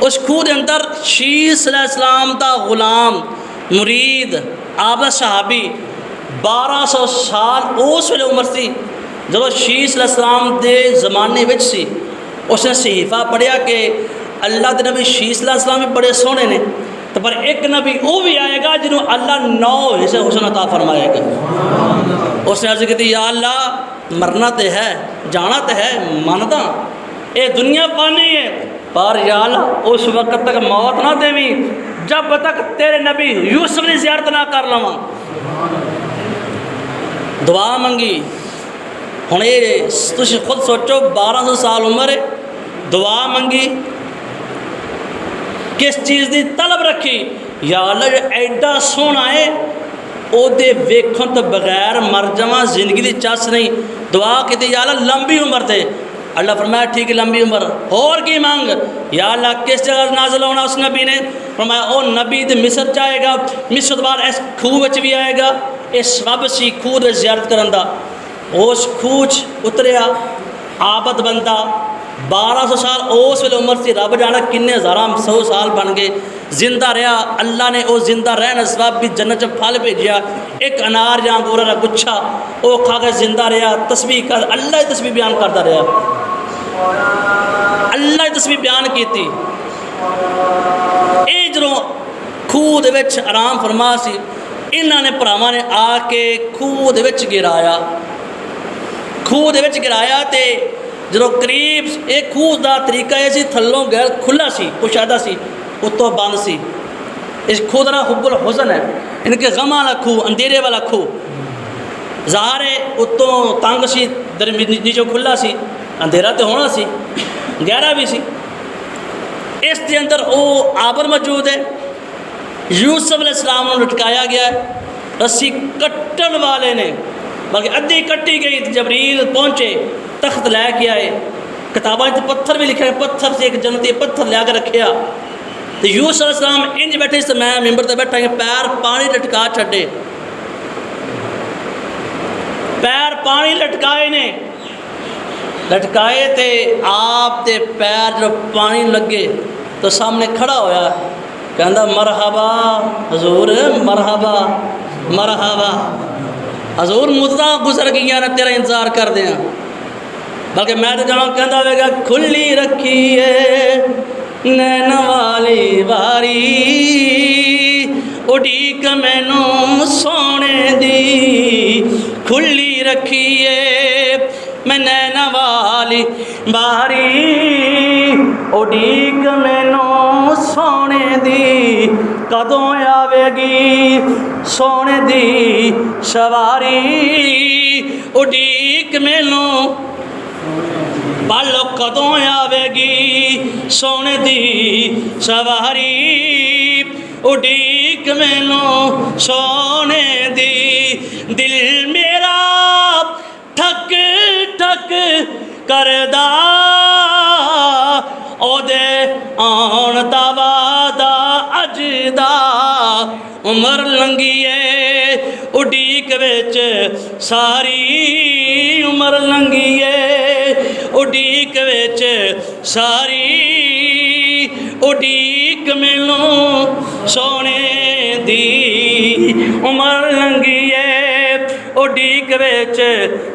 उस खूह के अंदर शीस अलैहिस्सलाम का गुलाम मुरीद आबद सहाबी 1200 साल उस वेले उम्र सी जब शीस अलैहिस्सलाम के जमाने में सी। उसने सहीफा पढ़िया कि अल्लाह के नबी शीस अलैहिस्सलाम भी बड़े सोहने ने, तो पर एक नबी वो भी आएगा जिन्होंने अल्लाह 9 हिस्से हुस्न अता फरमाएगा। उसने अर्ज की, या अल्लाह मरना तो है, जाना तो है, मानदा ये दुनिया पानी है, पर या अल्लाह उस वक्त तक मौत ना देवी जब तक तेरे नबी यूसुफ की ज़ियारत ना कर लवां। दुआ मंगी। हुण ये तुसीं खुद सोचो 1200 साल उम्र है, दुआ मंगी, किस चीज़ की तलब रखी, या अल्लाह एडा सोहना है ओदे वेखण तो बगैर मर जावां, जिंदगी की चस नहीं। दुआ की, या अल्लाह लंबी उम्र दे। अल्लाह फरमाया ठीक है लंबी उम्र, और की मांग, या अल्लाह किस जगह नाज़िल होना उस नबी ने फरमाया ओ नबी तो मिस्र च आएगा, मिस्र तो बाद इस खूह विच भी आएगा। ये सबब सी खूह की ज़ियारत करन दा। उस खूह च उतरिया आबद बंदा 1200 साल उस वेले उम्र से, रब जाना किन्ने हज़ारां 100 साल बन गए, जिंदा रहा। अल्लाह ने वो जिंदा रहने सबब भी जन्नत फल भेजा, एक अनार या अंगूर का गुच्छा वो खा के जिंदा रहा। तस्बीह कर, अल्लाह की तस्बीह बयान करता रहा, अल्लाह की तस्बीह बयान की। ये जो खूह दे विच आराम फरमा सी, इन्होंने भरावां ने आके खूह दे विच गिराया, खूह दे विच गिराया। तो जो करीब एक खूह का तरीका यह सी, थल्लों गैर खुला सी, कुशादा सी, उत्तों बंद सी। इस खूह का नाम हुब्बुल हुज़न है, इनके गम वाला खूह, अंधेरे वाला खूह। ज़ाहिर है उत्तों तंग सी, नीचों खुला सी, अंधेरा तो होना सी, गहरा भी सी। इसके अंदर वो आबर मौजूद है। यूसुफ अलैहिस्सलाम को लटकाया गया है, रस्सी कट्टन वाले ने बल्कि अद्धी कट्टी गई, जबरील पहुँचे, तख्त लैके आए, किताबों में पत्थर भी लिखे, पत्थर से एक जन्नती पत्थर लिया के रखा। तो यूसुफ अलैहिस्सलाम इंज बैठे से, मैं मिंबर से बैठा, पैर पानी लटका छे, पैर पानी लटकाए ने, लटकाए थे आप ते पैर जो पानी लगे तो सामने खड़ा होया, कहता मरहबा हजूर, मरहबा मरहबा हजूर, मुद्दा गुजर गई ना, तेरा इंतजार कर दे। बल्कि मैं तो जाना कहता होगा, खुली रखी है नैन वाली बारी, उड़ीक मैनू सोने दी, खुली रखी है मैं नैन वाली बारी, उड़ीक मैनू सोने दी, कदों आवेगी सोने दी सवारी, उड़ीक मैनू पालो, कदों आवेगी सोने दी सवारी, उड़ीक मैनू सोने दी, दिल मेरा ठक ठक करदा, ओदे आउण दा वादा अजदा, उमर लंघीए उड़ीक विच सारी, उमर लंघीए उड़ीक विच सारी, उड़ीक मैनू सोने दी, उमर लंघीए उड़ीक विच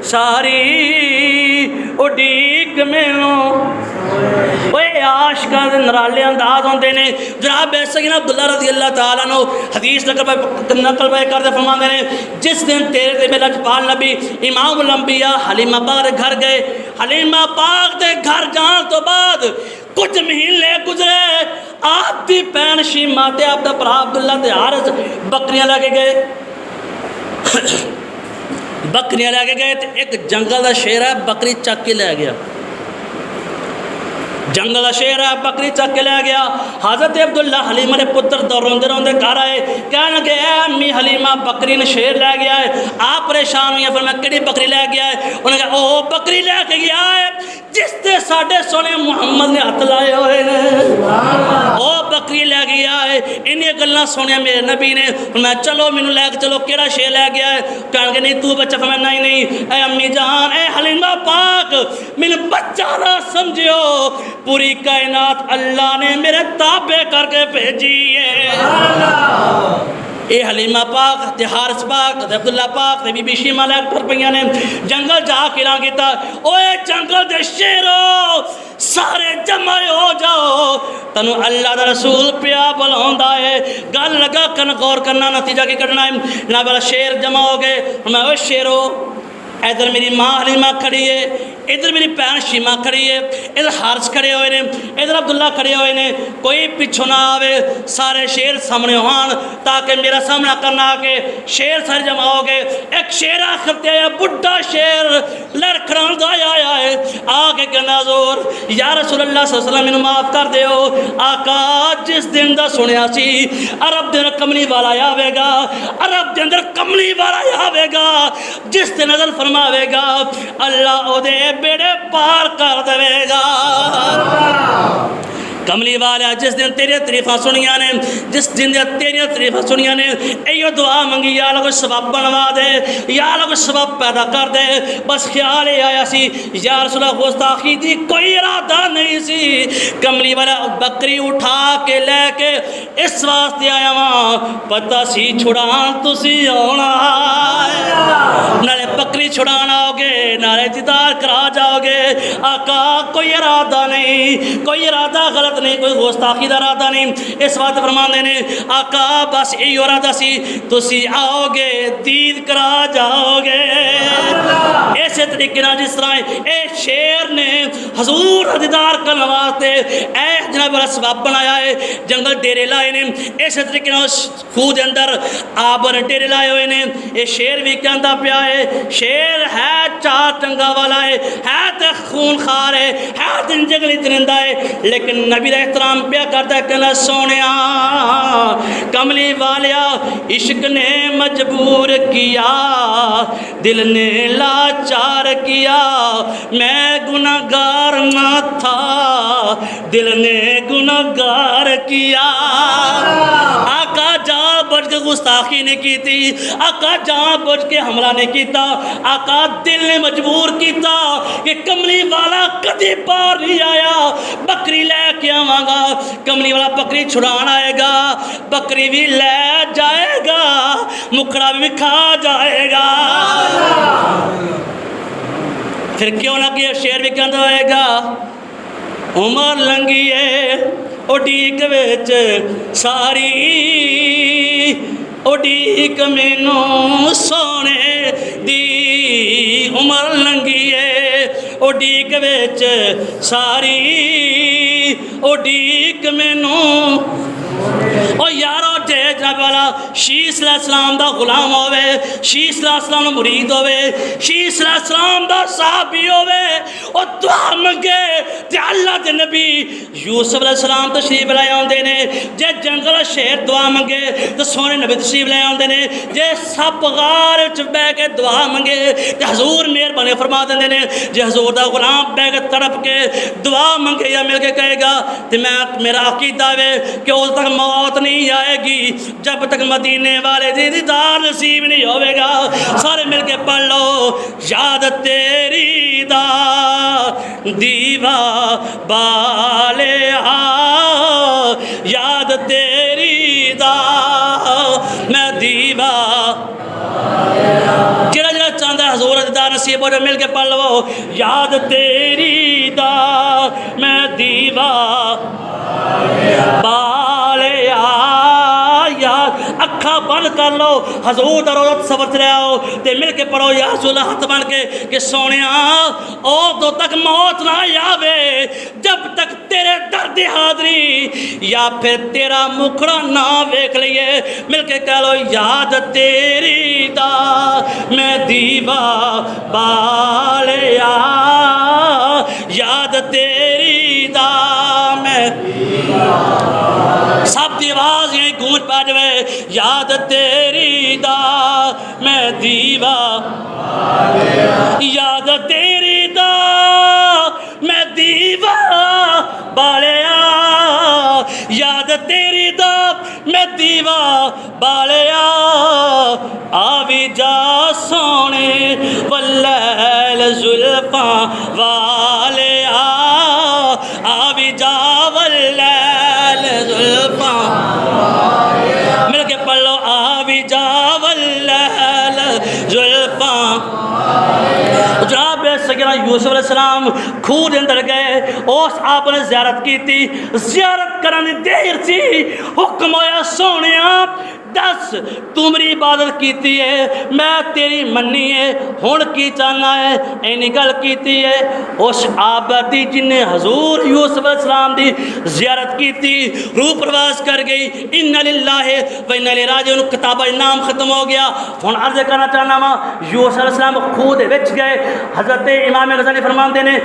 सारी, उड़ीक मैनू। आशिकां दे नराले अंदाज होंदे ने। जनाब सैयदना अब्दुल्ला रज़ी अल्लाह तआला अन्हु हदीस नकल करते फरमाते ने, जिस दिन तेरे ते मेरा लजपाल नबी इमामुल अंबिया हलीमा पाक के घर गए, हलीमा पाक के घर जाने तो बाद कुछ महीने गुजरे, आप दी भैन शीमा ते आपदा भरा अब्दुल्ला ते हारिस बकरियां लैके गए, बकरियां लैके गए तो एक जंगल का शेर है, बकरी चक के लै गया, जंगल का शेर है, बकरी चक के लै गया। हज़रत अब्दुल्ला हलीमा ने पुत्र दौड़ रोंदे रोंदे घर आए, कह लगे अम्मी हलीमा बकरी ने शेर लै गया है। आप परेशान हुई, फिर मैं कि बकरी लै गया है? उन्हें कहा ओह बकरी लैके गया है जिसते साढ़े सोने मुहम्मद ने हथ लाए हुए ने, ओ बकरी लै गया है। इन्नियां गल्लां सुनिया मेरे नबी ने, मैं चलो मैनू लैके चलो, केड़ा शेर लै गया है? कहणगे नहीं तू बच्चा। मैं नहीं नहीं ऐ अम्मी जान, ऐ हलीमा पाक, मैनू बच्चा ना समझियो, पूरी कायनात अल्लाह ने मेरे ताबे करके भेजी है। ये हलीमा पाक ते हारिस पाक ते अब्दुल्ला पाक ते बीबी शीमा लैक टुर पईयां ने जंगल जाके ऐलान कीता, ओए जंगल दे शेरो सारे जमा हो जाओ, तनु अल्लाह दा रसूल पिया बुलांदा है। गल लगा कन गौर करना, नतीजा की कढ़ना है। ना वाला शेर जमा हो गए। मैं ओ शेरो, इधर मेरी माँ हलीमा खड़ी है, इधर मेरी भैन शीमा खड़ी है, इधर हारिस खड़े हुए ने, इधर अब्दुल्ला खड़े हुए ने, कोई पिछों ना आवे, सारे शेर सामने होन ताकि मेरा सामना करना आके शेर सारे जमा हो गए। एक शेर आखिर ते आया, बुढ़ा शेर लड़खड़ांदा आया है, आके कहना जोर या रसूल अल्लाह सल्लल्लाहु अलैहि वसल्लम मैनू माफ कर दिओ, आका जिस दिन दा सुनिया सी अरब दे अंदर कमली वाला आवेगा, अरब दे अंदर कमली वाला आवेगा, जिस दिन नजर फरमावेगा अल्लाह ओदे बेड़े पार कर देगा। कमली वाला जिस दिन तेरिया तरीफा सुनिया ने, जिस दिन तेरिया तरीफा सुनिया ने, यो दुआ मंगी या अल्लाह कोई सबब बनवा दे, या अल्लाह कोई सबब पैदा कर दे। बस ख्याल ये आया सी या रसूल अल्लाह गुस्ताखी दी कोई इरादा नहीं सी। कमली वाला बकरी उठा के लैके इस वास्ते आया वहाँ, पता सी छुड़ान तुसी आना, नाले बकरी छुड़ान आओगे, नाले दीदार करा जाओगे। आका कोई इरादा नहीं, कोई इरादा गलत नहीं, कोई गुस्ताखी का इरादा नहीं। इस बात फरमाते ने आका बस यही इरादा सी, तुसी आओगे दीद करा जाओगे। इस तरीके जिस तरह ए शेर ने हजूर दीदार करने वास्ते ए जनाब वाला सबब बनाया है, जंगल डेरे लाए ने। इस तरीके खूह के अंदर आबर डेरे लाए हुए ने। ये शेर भी कहता पाया है, शेर है चार टंगा वाला है तो खून खार है तो जंगली दरिंदा है, लेकिन नबी का एहतराम पिया करता, कहना सोनिया कमली वालिया इश्क ने मजबूर किया, दिल ने लाचार किया, मैं गुनहगार ना था, दिल ने गुनहगार किया। आका जा बच के गुस्ताखी ने की थी, आका जा बच के हमला ने किया, आका दिल ने मजबूर किया कि कमली वाला कभी पार नहीं आया, बकरी लेके आवांगा, कमली वाला बकरी छुड़ान आएगा, बकरी भी ले जाएगा, मुखड़ा भी खा जाएगा। फिर क्यों ना कि शेर भी कहता होएगा, उमर लंघी है उडीक विच सारी, उडीक मैनू सोने दी, उमर लंघी है उडीक विच सारी, उडीक मैनू। और यारो जे जनाब वाला शीस अलैहिस्सलाम दा गुलाम होवे, शीस अलैहिस्सलाम दा मुरीद होवे, शीस अलैहिस्सलाम दा साहबी होवे, और दुआ मंगे ते अल्लाह दे नबी यूसुफ अलैहिस्सलाम तशरीफ ले आउंदे ने। जे जंगल शेर दुआ मंगे तो सोने नबी तशरीफ ले आउंदे ने। जे सप गार च बह के दुआ मंगे ते हजूर मेहरबानी फरमा देंदे ने। जे हजूर दा गुलाम बह के तड़प के दुआ मंगे या मिल के कहेगा तो मैं मेरा अकीदा है कि उस तक मौत नहीं आएगी जब तक मदीने वाले दीदार नसीब नहीं होगा। सारे मिल के पढ़ लो, याद तेरी दा दीवा बाले आ, याद तेरी दा मैं दीवा। जरा जरा चाहता हजूर दीदार नसीब हो, मिल के पढ़ लो, याद तेरी दा मैं दीवा बाले आ। अखा बंद कर लो, हजूर दा रोज़ा सबर च आओ ते मिल के पढ़ो या रसूल हथ बन के कि सोनिया उदों तक मौत ना आवे जब तक तेरे दर्द हाजरी या फिर तेरा मुखड़ा ना वेख लिए। मिल के कह लो, याद तेरी दा मैं दीवा बाले आ, याद तेरी दा मैं सब की आवाज यही गूंज पा जाए, याद तेरी दा मैं दीवा, याद तेरी दा मैं दीवा बालिया, याद तेरी दा मैं दीवा बालिया आवी जा सोने वल्लैल जुल्फां वाले आवी जा वल्लैल जुल्फां मिल के पढ़ लो आवी जा वल्लैल जुल्फां। जनाब सैयदना यूसुफ अलैहिस्सलाम खूह के अंदर गए, उस आपने ज़ियारत की थी, ज़ियारत करने दी देर सी हुक्म होया सोनिया दस तू मेरी इबादत की है, मैं तेरी मन्नी है, हुण की चाहना है, इन्नी गल की है। उस आबदी जिन्हें हजूर यूसुफ अलैहिस्सलाम की ज़ियारत की थी रूह प्रवास कर गई। इन्ना लिल्लाहि व इन्ना इलैहि राजिऊन किताब नाम खत्म हो गया। हुण अर्ज़ करना चाहना वा यूसुफ अलैहिस्सलाम खूह दे विच गए। हज़रत इमाम गज़ाली फरमाते हैं